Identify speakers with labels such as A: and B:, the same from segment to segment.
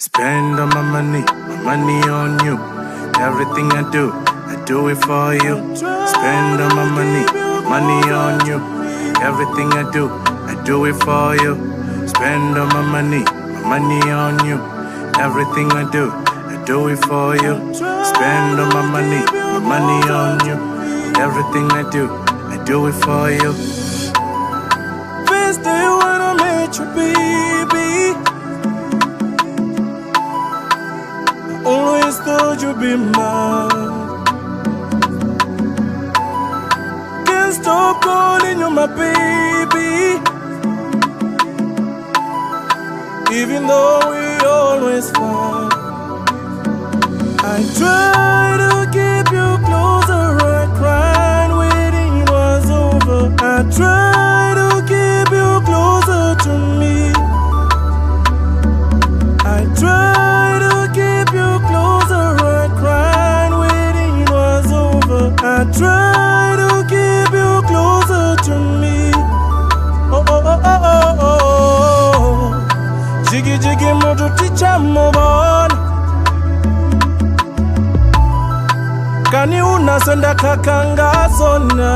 A: Spend all my money on you. Everything I do it for you. Spend all my money on you. Everything I do it for you. Spend all my money on you. Everything I do it for you. Spend all my money on you. Everything I do it for you.
B: First day when I met you, baby, I always thought you'd be mine. Can't stop calling you my baby, even though we always fight. I try to keep you closer, I cried when it was over. I try to keep you closer to me. I try to keep you closer, I cried when it was over. I try to keep you closer to me. Oh, oh, oh, oh, oh, oh. Jiggy, jiggy, moto ticha mobile. Kani unasenda kakanga sona.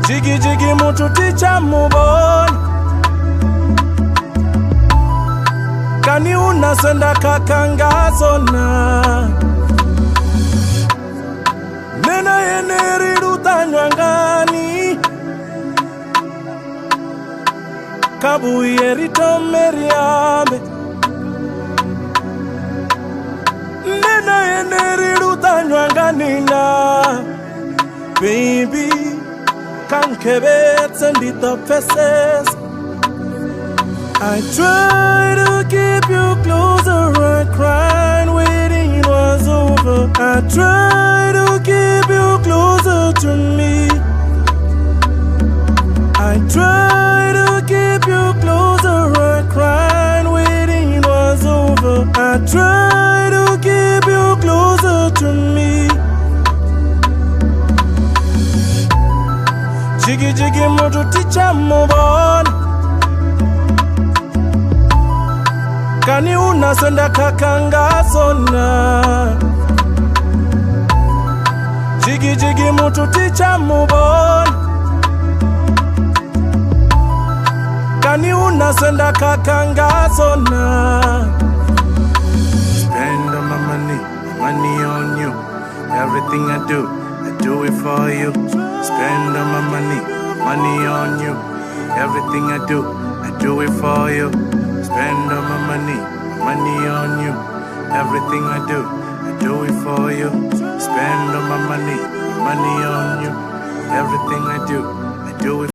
B: Jigi jigi mutu ticha mubon. Kani unasenda kakanga sona. Nena yeneri rutanywangani. Kabu yerito meriambe. Nena yeneri rutanywangani baby, MGBEATZ and the faces. I try to keep you closer, I cried when it was over. I try to keep you closer to me. I try to keep you closer, I cried when it was over. I try to keep you closer to me. Jiggy jiggy moto ticha mobile. Kani unasenda kakanga sona. Jiggy jiggy moto ticha mobile. Kani unasenda kakanga sona.
A: Spend all my money on you. Everything I do it for you. Spend all my money on you. Everything I do it for you. Spend all my money on you. Everything I do it for you. Spend all my money on you. Everything I do it